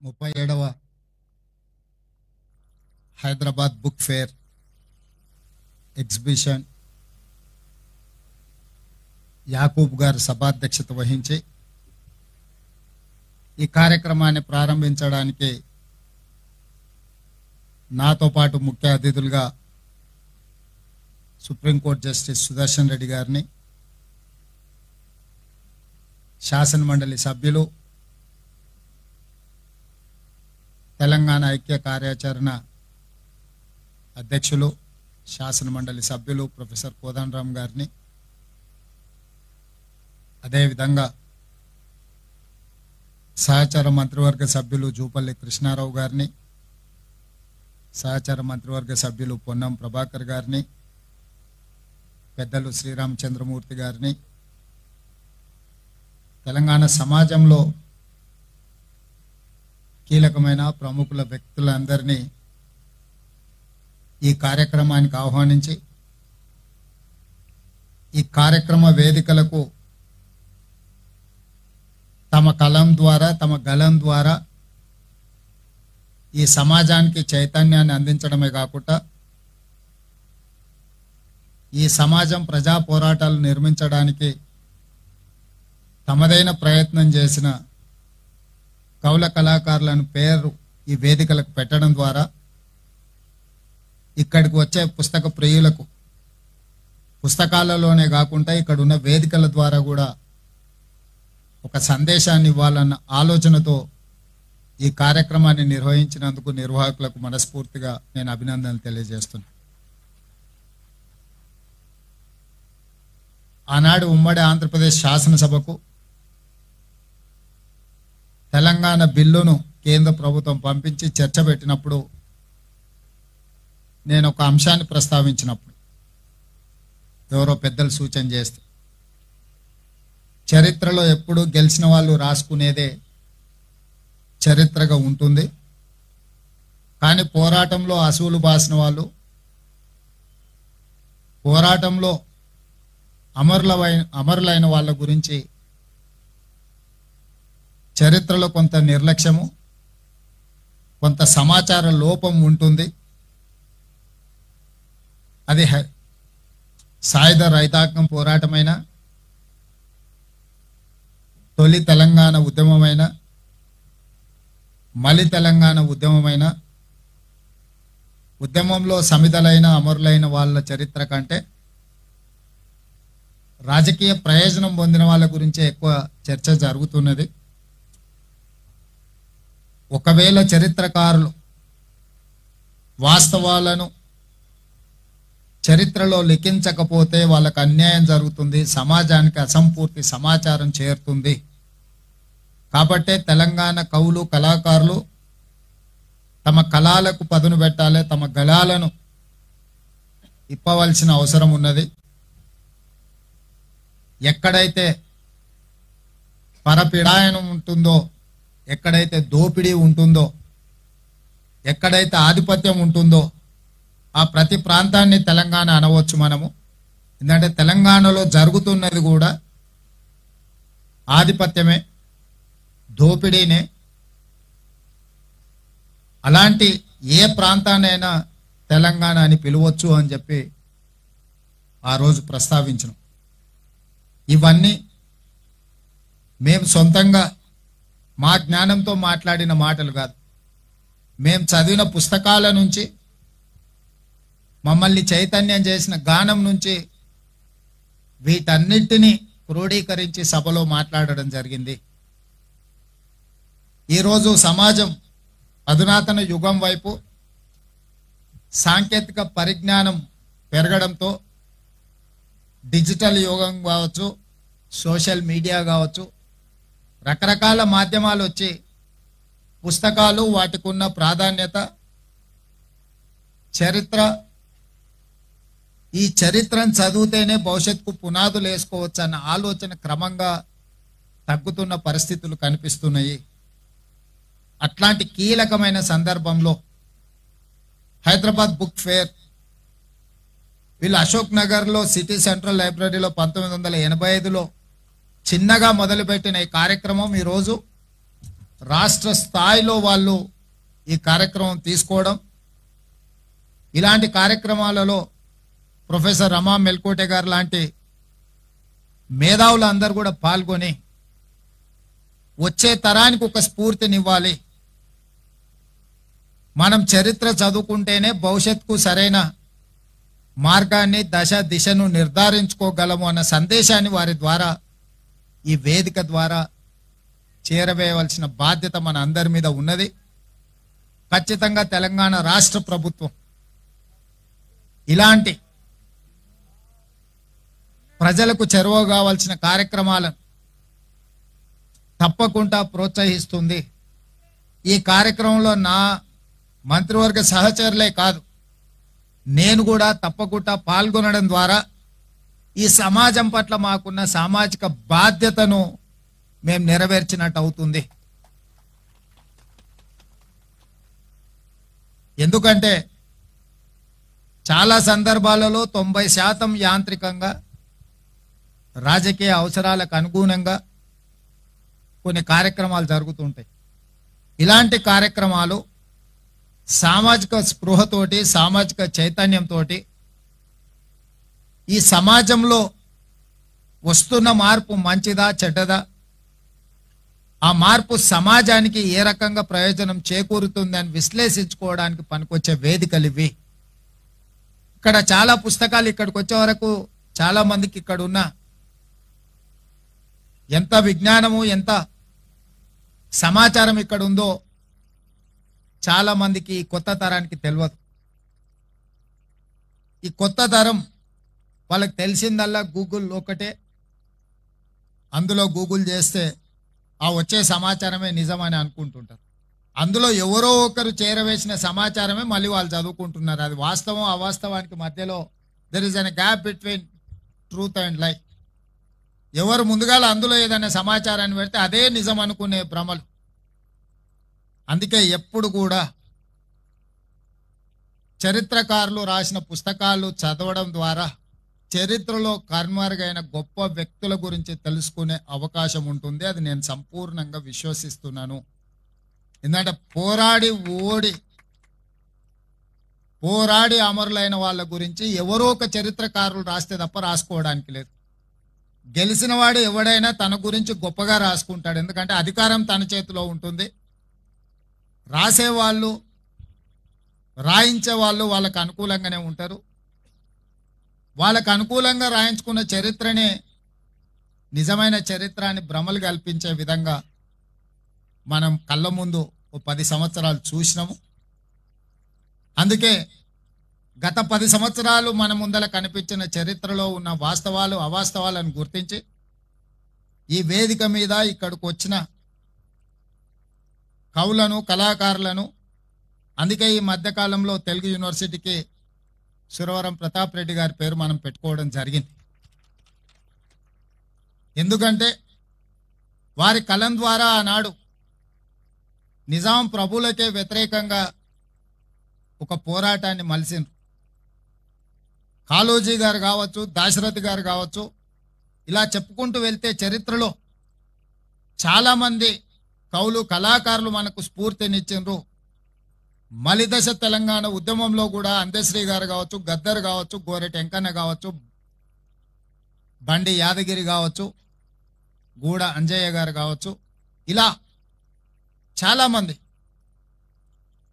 37వ Hyderabad book fair exhibition Yakub గారు సభాధ్యక్షత వహించి ఈ కార్యక్రమాన్ని ప్రారంభించడానికి నాతో పాటు ముఖ్య అతిథులుగా సుప్రీంకోర్టు జస్టిస్ సుదర్శన్ రెడ్డి గారిని, శాసన మండలి సభ్యులు, తెలంగాణ ఐక్య కార్యాచరణ అధ్యక్షులు, శాసన మండలి సభ్యులు ప్రొఫెసర్ కోదండరామ్ గారిని, అదేవిధంగా సహచార మంత్రివర్గ సభ్యులు జూపల్లి కృష్ణారావు గారిని, సహచార మంత్రివర్గ సభ్యులు పొన్నం ప్రభాకర్ గారిని, పెద్దలు శ్రీరామచంద్రమూర్తి గారిని, తెలంగాణ సమాజంలో కీలకమైన ప్రముఖుల వ్యక్తులందరినీ ఈ కార్యక్రమానికి ఆహ్వానించి ఈ కార్యక్రమ వేదికలకు తమ కలం ద్వారా, తమ గలం ద్వారా ఈ సమాజానికి చైతన్యాన్ని అందించడమే కాకుండా ఈ సమాజం ప్రజా పోరాటాలు నిర్మించడానికి తమదైన ప్రయత్నం చేసిన కవుల కళాకారులను పేరు ఈ వేదికలకు పెట్టడం ద్వారా ఇక్కడికి వచ్చే పుస్తక ప్రియులకు పుస్తకాలలోనే కాకుండా ఇక్కడ ఉన్న వేదికల ద్వారా కూడా ఒక సందేశాన్ని ఇవ్వాలన్న ఆలోచనతో ఈ కార్యక్రమాన్ని నిర్వహించినందుకు నిర్వాహకులకు మనస్ఫూర్తిగా నేను అభినందనలు తెలియజేస్తున్నాను. ఆనాడు ఉమ్మడి ఆంధ్రప్రదేశ్ శాసనసభకు తెలంగాణ బిల్లును కేంద్ర ప్రభుత్వం పంపించి చర్చ పెట్టినప్పుడు నేను ఒక అంశాన్ని ప్రస్తావించినప్పుడు ఎవరో పెద్దలు సూచన చేస్తే, చరిత్రలో ఎప్పుడు గెలిచిన వాళ్ళు రాసుకునేదే చరిత్రగా ఉంటుంది, కానీ పోరాటంలో అసూలు బాసిన వాళ్ళు, పోరాటంలో అమరులైన వాళ్ళ గురించి చరిత్రలో కొంత నిర్లక్ష్యము, కొంత సమాచార లోపం ఉంటుంది. అది సాయుధ రైతాంగం పోరాటమైన, తొలి తెలంగాణ ఉద్యమమైన, మలి తెలంగాణ ఉద్యమమైన, ఉద్యమంలో సమిధలైన అమరులైన వాళ్ళ చరిత్ర కంటే రాజకీయ ప్రయోజనం పొందిన వాళ్ళ గురించే ఎక్కువ చర్చ జరుగుతున్నది. ఒకవేళ చరిత్రకారులు వాస్తవాలను చరిత్రలో లిఖించకపోతే వాళ్ళకు అన్యాయం జరుగుతుంది, సమాజానికి అసంపూర్తి సమాచారం చేరుతుంది. కాబట్టే తెలంగాణ కవులు కళాకారులు తమ కళలకు పదును పెట్టాలి, తమ గళాలను ఇప్పవలసిన అవసరం ఉన్నది. ఎక్కడైతే పరపీడాయనం ఉంటుందో, ఎక్కడైతే దోపిడీ ఉంటుందో, ఎక్కడైతే ఆధిపత్యం ఉంటుందో ఆ ప్రతి ప్రాంతాన్ని తెలంగాణ అనవచ్చు మనము. ఎందుకంటే తెలంగాణలో జరుగుతున్నది కూడా ఆధిపత్యమే, దోపిడీనే. అలాంటి ఏ ప్రాంతాన్నైనా తెలంగాణ అని పిలవచ్చు అని చెప్పి ఆ రోజు ప్రస్తావించను. ఇవన్నీ మేము సొంతంగా మా జ్ఞానంతో మాట్లాడిన మాటలు కాదు, మేము చదివిన పుస్తకాల నుంచి, మమ్మల్ని చైతన్యం చేసిన గానం నుంచి వీటన్నిటినీ క్రోడీకరించి సభలో మాట్లాడడం జరిగింది. ఈరోజు సమాజం అధునాతన యుగం వైపు సాంకేతిక పరిజ్ఞానం పెరగడంతో డిజిటల్ యుగం కావచ్చు, సోషల్ మీడియా కావచ్చు, రకరకాల మాధ్యమాలు వచ్చి పుస్తకాలు, వాటికి ఉన్న ప్రాధాన్యత, చరిత్ర, ఈ చరిత్రను చదివితేనే భవిష్యత్తుకు పునాదులు వేసుకోవచ్చు అన్న ఆలోచన క్రమంగా తగ్గుతున్న పరిస్థితులు కనిపిస్తున్నాయి. అట్లాంటి కీలకమైన సందర్భంలో హైదరాబాద్ బుక్ ఫేర్ వీళ్ళు అశోక్ నగర్లో సిటీ సెంట్రల్ లైబ్రరీలో 1985లో చిన్నగా మొదలుపెట్టిన ఈ కార్యక్రమం ఈరోజు రాష్ట్ర స్థాయిలో వాళ్ళు ఈ కార్యక్రమం తీసుకోవడం, ఇలాంటి కార్యక్రమాలలో ప్రొఫెసర్ రమా మెల్కోటే గారు లాంటి మేధావులు అందరూ కూడా పాల్గొని వచ్చే తరానికి ఒక స్ఫూర్తినివ్వాలి. మనం చరిత్ర చదువుకుంటేనే భవిష్యత్తుకు సరైన మార్గాన్ని దిశను నిర్ధారించుకోగలము అన్న సందేశాన్ని వారి ద్వారా, ఈ వేదిక ద్వారా చేరవేయవలసిన బాధ్యత మన అందరి మీద ఉన్నది. ఖచ్చితంగా తెలంగాణ రాష్ట్ర ప్రభుత్వం ఇలాంటి ప్రజలకు చేరువ కావాల్సిన కార్యక్రమాలను తప్పకుండా ప్రోత్సహిస్తుంది. ఈ కార్యక్రమంలో నా మంత్రివర్గ సహచరులే కాదు, నేను కూడా తప్పకుండా పాల్గొనడం ద్వారా ఈ సమాజం పట్ల మాకున్న సామాజిక బాధ్యతను మేము నెరవేర్చినట్టు అవుతుంది. ఎందుకంటే చాలా సందర్భాలలో 90% యాంత్రికంగా రాజకీయ అవసరాలకు అనుగుణంగా కొన్ని కార్యక్రమాలు జరుగుతుంటాయి. ఇలాంటి కార్యక్రమాలు సామాజిక స్పృహతోటి, సామాజిక చైతన్యంతో ఈ సమాజంలో వస్తున్న మార్పు మంచిదా చెడ్డదా, ఆ మార్పు సమాజానికి ఏ రకంగా ప్రయోజనం చేకూరుతుందని విశ్లేషించుకోవడానికి పనికొచ్చే వేదికలు ఇవి. ఇక్కడ చాలా పుస్తకాలు ఇక్కడికి వచ్చే వరకు చాలా మందికి ఇక్కడ ఉన్న ఎంత విజ్ఞానము, ఎంత సమాచారం ఇక్కడ ఉందో చాలా మందికి కొత్త తరానికి తెలియదు. ఈ కొత్త తరం వాళ్ళకి తెలిసిందల్లా గూగుల్ ఒకటే, అందులో గూగుల్ చేస్తే ఆ వచ్చే సమాచారమే నిజమని అనుకుంటుంటారు. అందులో ఎవరో ఒకరు చేరవేసిన సమాచారమే మళ్ళీ వాళ్ళు చదువుకుంటున్నారు. అది వాస్తవం అవాస్తవానికి మధ్యలో there is an gap between truth and లై. ఎవరు ముందుగాల అందులో ఏదైనా సమాచారాన్ని పెడితే అదే నిజం అనుకునే భ్రమలు. అందుకే ఎప్పుడు కూడా చరిత్రకారులు రాసిన పుస్తకాలు చదవడం ద్వారా చరిత్రలో కనుమరుగైన గొప్ప వ్యక్తుల గురించి తెలుసుకునే అవకాశం ఉంటుంది. అది నేను సంపూర్ణంగా విశ్వసిస్తున్నాను. ఎందుకంటే పోరాడి అమరులైన వాళ్ళ గురించి ఎవరో ఒక చరిత్రకారులు రాస్తే తప్ప రాసుకోవడానికి లేదు. గెలిచిన వాడు ఎవడైనా తన గురించి గొప్పగా రాసుకుంటాడు, ఎందుకంటే అధికారం తన చేతిలో ఉంటుంది. రాసేవాళ్ళు, రాయించే వాళ్ళు వాళ్ళకు అనుకూలంగానే ఉంటారు. వాళ్ళకు అనుకూలంగా రాయించుకున్న చరిత్రనే నిజమైన చరిత్ర అని భ్రమలు కల్పించే విధంగా మనం కళ్ళ ముందు 10 సంవత్సరాలు చూసినాము. అందుకే గత 10 సంవత్సరాలు మన ముందల కనిపించిన చరిత్రలో ఉన్న వాస్తవాలు అవాస్తవాలను గుర్తించి ఈ వేదిక మీద ఇక్కడికి వచ్చిన కవులను, కళాకారులను, అందుకే ఈ మధ్యకాలంలో తెలుగు యూనివర్సిటీకి సురవరం ప్రతాప్ రెడ్డి గారి పేరు మనం పెట్టుకోవడం జరిగింది. ఎందుకంటే వారి కలం ద్వారా ఆనాడు నిజాం ప్రభులకే వ్యతిరేకంగా ఒక పోరాటాన్ని మలిసిండ్రు. కాళోజీ గారు కావచ్చు, దాశరథి గారు కావచ్చు, ఇలా చెప్పుకుంటూ వెళ్తే చరిత్రలో చాలామంది కవులు, కళాకారులు మనకు స్ఫూర్తినిచ్చిండ్రు. మలిదశ తెలంగాణ ఉద్యమంలో కూడా అందశ్రీ గారు కావచ్చు, గద్దర్ కావచ్చు, గోరెటి వెంకన్న కావచ్చు, బండి యాదగిరి కావచ్చు, గూడ అంజయ్య గారు కావచ్చు, ఇలా చాలామంది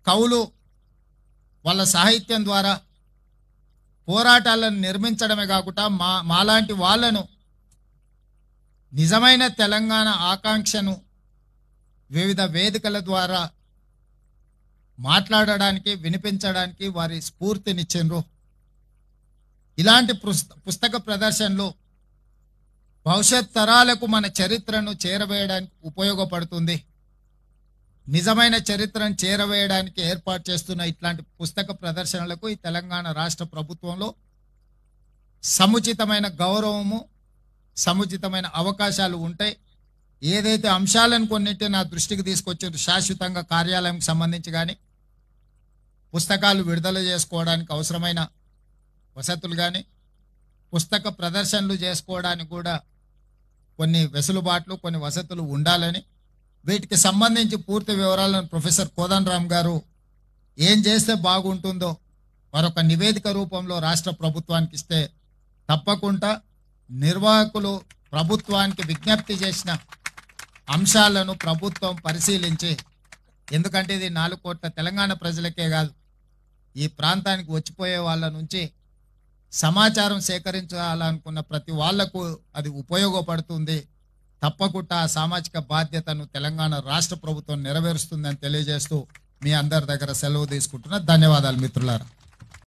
కవులు వాళ్ళ సాహిత్యం ద్వారా పోరాటాలను నిర్మించడమే కాకుండా మాలాంటి వాళ్ళను నిజమైన తెలంగాణ ఆకాంక్షను వివిధ వేదికల ద్వారా మాట్లాడడానికి, వినిపించడానికి వారి స్ఫూర్తినిచ్చిండ్రు. ఇలాంటి పుస్తక ప్రదర్శనలు భవిష్యత్ తరాలకు మన చరిత్రను చేరవేయడానికి ఉపయోగపడుతుంది. నిజమైన చరిత్రను చేరవేయడానికి ఏర్పాటు చేస్తున్న ఇట్లాంటి పుస్తక ప్రదర్శనలకు ఈ తెలంగాణ రాష్ట్ర ప్రభుత్వంలో సముచితమైన గౌరవము, సముచితమైన అవకాశాలు ఉంటాయి. ఏదైతే అంశాలను కొన్నింటి నా దృష్టికి తీసుకొచ్చారు, శాశ్వతంగా కార్యాలయంకి సంబంధించి కానీ, పుస్తకాలు విడుదల చేసుకోవడానికి అవసరమైన వసతులు కానీ, పుస్తక ప్రదర్శనలు చేసుకోవడానికి కూడా కొన్ని వెసులుబాట్లు, కొన్ని వసతులు ఉండాలని వీటికి సంబంధించి పూర్తి వివరాలను ప్రొఫెసర్ కోదండరామ్ గారు ఏం చేస్తే బాగుంటుందో మరొక నివేదిక రూపంలో రాష్ట్ర ప్రభుత్వానికి ఇస్తే తప్పకుండా నిర్వాహకులు ప్రభుత్వానికి విజ్ఞప్తి చేసిన అంశాలను ప్రభుత్వం పరిశీలించి, ఎందుకంటే ఇది 4 కోట్ల తెలంగాణ ప్రజలకే కాదు, ఈ ప్రాంతానికి వచ్చిపోయే వాళ్ళ నుంచి సమాచారం సేకరించాలనుకున్న ప్రతి వాళ్లకు అది ఉపయోగపడుతుంది. తప్పకుండా ఆ సామాజిక బాధ్యతను తెలంగాణ రాష్ట్ర ప్రభుత్వం నెరవేరుస్తుందని తెలియజేస్తూ మీ అందరి దగ్గర సెలవు తీసుకుంటున్నా. ధన్యవాదాలు మిత్రులారా.